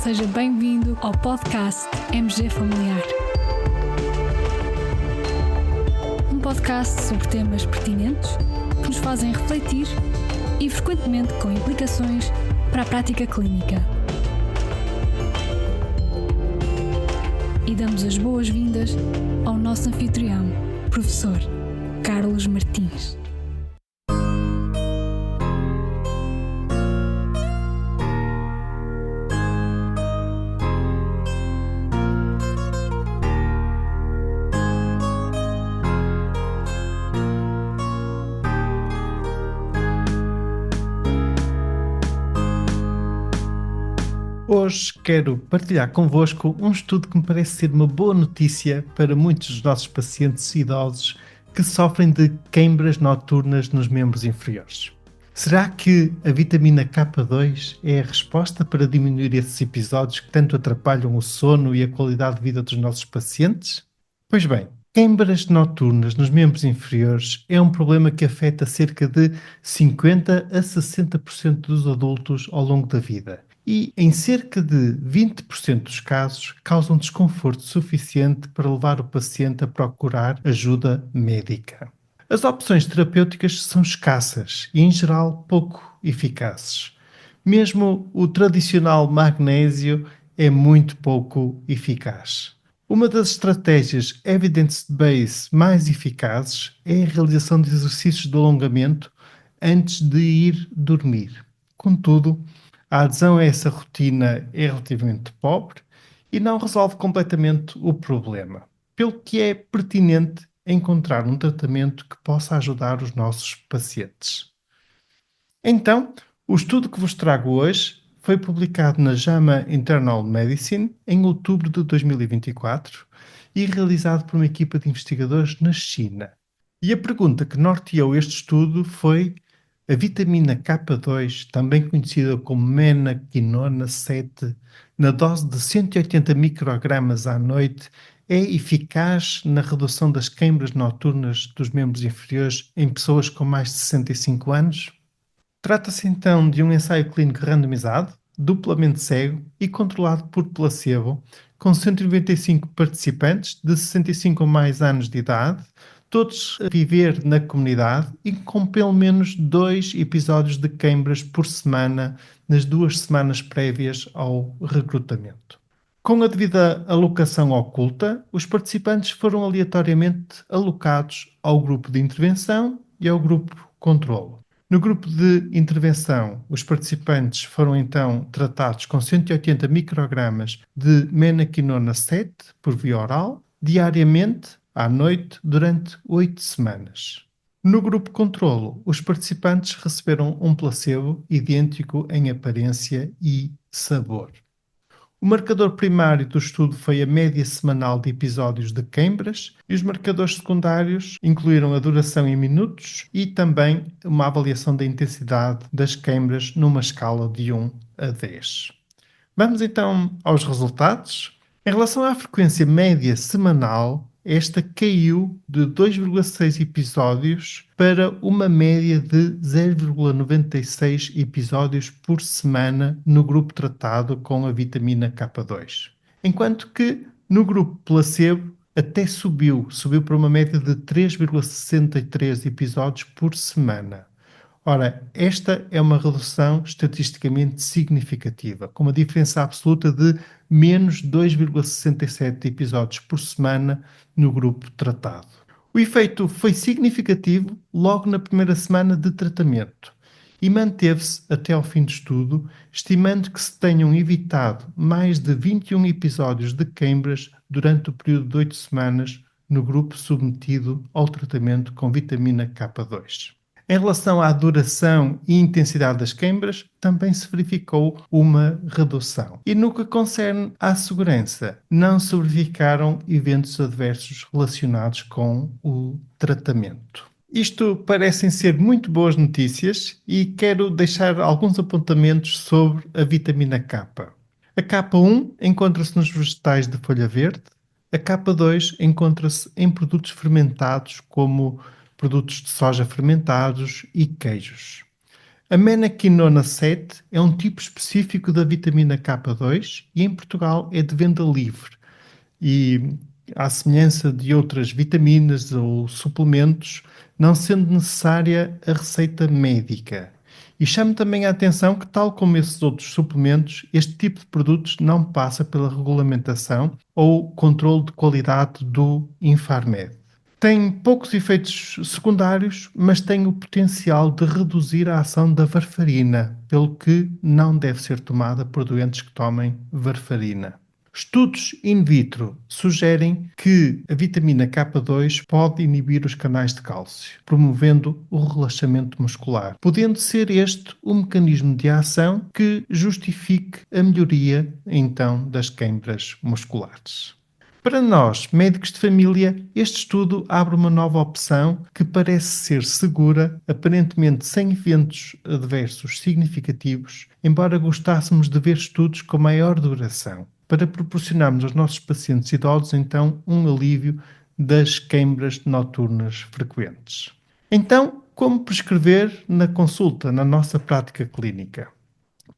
Seja bem-vindo ao podcast MG Familiar. Um podcast sobre temas pertinentes que nos fazem refletir e frequentemente com implicações para a prática clínica. E damos as boas-vindas ao nosso anfitrião, professor Carlos Martins. Hoje quero partilhar convosco um estudo que me parece ser uma boa notícia para muitos dos nossos pacientes idosos que sofrem de queimbras noturnas nos membros inferiores. Será que a vitamina K2 é a resposta para diminuir esses episódios que tanto atrapalham o sono e a qualidade de vida dos nossos pacientes? Pois bem, queimbras noturnas nos membros inferiores é um problema que afeta cerca de 50 a 60% dos adultos ao longo da vida. E, em cerca de 20% dos casos, causam desconforto suficiente para levar o paciente a procurar ajuda médica. As opções terapêuticas são escassas e, em geral, pouco eficazes. Mesmo o tradicional magnésio é muito pouco eficaz. Uma das estratégias evidence-based mais eficazes é a realização de exercícios de alongamento antes de ir dormir. Contudo, a adesão a essa rotina é relativamente pobre e não resolve completamente o problema, pelo que é pertinente encontrar um tratamento que possa ajudar os nossos pacientes. Então, o estudo que vos trago hoje foi publicado na JAMA Internal Medicine em outubro de 2024 e realizado por uma equipa de investigadores na China. E a pergunta que norteou este estudo foi: a vitamina K2, também conhecida como menaquinona 7, na dose de 180 microgramas à noite, é eficaz na redução das queimbras noturnas dos membros inferiores em pessoas com mais de 65 anos? Trata-se então de um ensaio clínico randomizado, duplamente cego e controlado por placebo, com 195 participantes de 65 ou mais anos de idade, todos a viver na comunidade e com pelo menos 2 episódios de queimbras por semana nas 2 semanas prévias ao recrutamento. Com a devida alocação oculta, os participantes foram aleatoriamente alocados ao grupo de intervenção e ao grupo controlo. No grupo de intervenção, os participantes foram então tratados com 180 microgramas de menaquinona 7 por via oral, diariamente, à noite, durante 8 semanas. No grupo controlo, os participantes receberam um placebo idêntico em aparência e sabor. O marcador primário do estudo foi a média semanal de episódios de queimbras e os marcadores secundários incluíram a duração em minutos e também uma avaliação da intensidade das queimbras numa escala de 1 a 10. Vamos então aos resultados. Em relação à frequência média semanal, esta caiu de 2,6 episódios para uma média de 0,96 episódios por semana no grupo tratado com a vitamina K2. Enquanto que no grupo placebo até subiu para uma média de 3,63 episódios por semana. Ora, esta é uma redução estatisticamente significativa, com uma diferença absoluta de menos 2,67 episódios por semana no grupo tratado. O efeito foi significativo logo na primeira semana de tratamento e manteve-se até ao fim do estudo, estimando que se tenham evitado mais de 21 episódios de queimbras durante o período de 8 semanas no grupo submetido ao tratamento com vitamina K2. Em relação à duração e intensidade das queimbras, também se verificou uma redução. E no que concerne à segurança, não se verificaram eventos adversos relacionados com o tratamento. Isto parecem ser muito boas notícias e quero deixar alguns apontamentos sobre a vitamina K. A K1 encontra-se nos vegetais de folha verde, a K2 encontra-se em produtos fermentados como produtos de soja fermentados e queijos. A menaquinona 7 é um tipo específico da vitamina K2 e em Portugal é de venda livre. E, à semelhança de outras vitaminas ou suplementos, não sendo necessária a receita médica. E chamo também a atenção que, tal como esses outros suplementos, este tipo de produtos não passa pela regulamentação ou controle de qualidade do Infarmed. Tem poucos efeitos secundários, mas tem o potencial de reduzir a ação da varfarina, pelo que não deve ser tomada por doentes que tomem varfarina. Estudos in vitro sugerem que a vitamina K2 pode inibir os canais de cálcio, promovendo o relaxamento muscular, podendo ser este o mecanismo de ação que justifique a melhoria, então, das queimbras musculares. Para nós, médicos de família, este estudo abre uma nova opção que parece ser segura, aparentemente sem eventos adversos significativos, embora gostássemos de ver estudos com maior duração, para proporcionarmos aos nossos pacientes idosos, então, um alívio das queimbras noturnas frequentes. Então, como prescrever na consulta, na nossa prática clínica?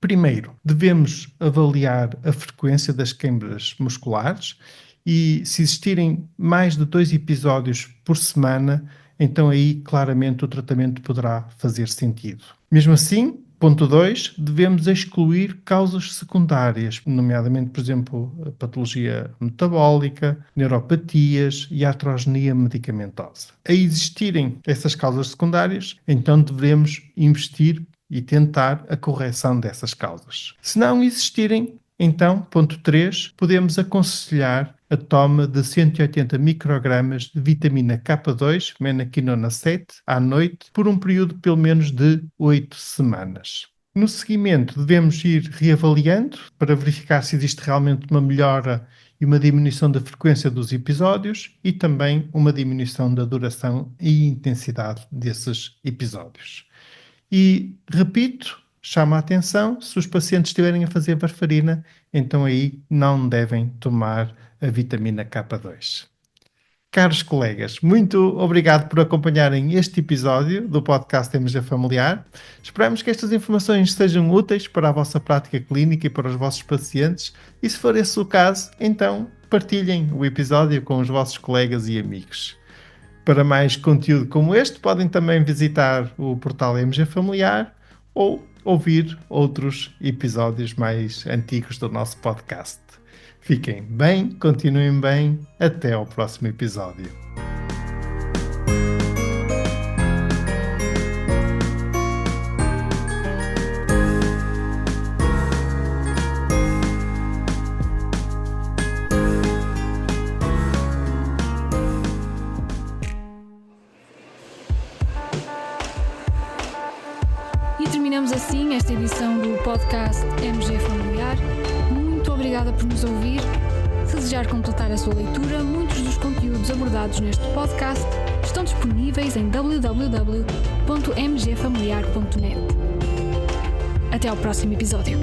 Primeiro, devemos avaliar a frequência das queimbras musculares e, se existirem mais de 2 episódios por semana, então aí claramente o tratamento poderá fazer sentido. Mesmo assim, ponto 2, devemos excluir causas secundárias, nomeadamente, por exemplo, a patologia metabólica, neuropatias e a atrogenia medicamentosa. A existirem essas causas secundárias, então devemos investir e tentar a correção dessas causas. Se não existirem, então, ponto 3, podemos aconselhar a toma de 180 microgramas de vitamina K2, menaquinona 7, à noite, por um período de pelo menos de 8 semanas. No seguimento, devemos ir reavaliando para verificar se existe realmente uma melhora e uma diminuição da frequência dos episódios e também uma diminuição da duração e intensidade desses episódios. E, repito, chama a atenção, se os pacientes estiverem a fazer varfarina, então aí não devem tomar a vitamina K2. Caros colegas, muito obrigado por acompanharem este episódio do podcast MG Familiar. Esperamos que estas informações sejam úteis para a vossa prática clínica e para os vossos pacientes e, se for esse o caso, então partilhem o episódio com os vossos colegas e amigos. Para mais conteúdo como este, podem também visitar o portal MG Familiar ou ouvir outros episódios mais antigos do nosso podcast. Fiquem bem, continuem bem, até ao próximo episódio. E terminamos assim esta edição do podcast MG Familiar. Muito obrigada por nos ouvir. Se desejar completar a sua leitura, muitos dos conteúdos abordados neste podcast estão disponíveis em www.mgfamiliar.net. Até ao próximo episódio.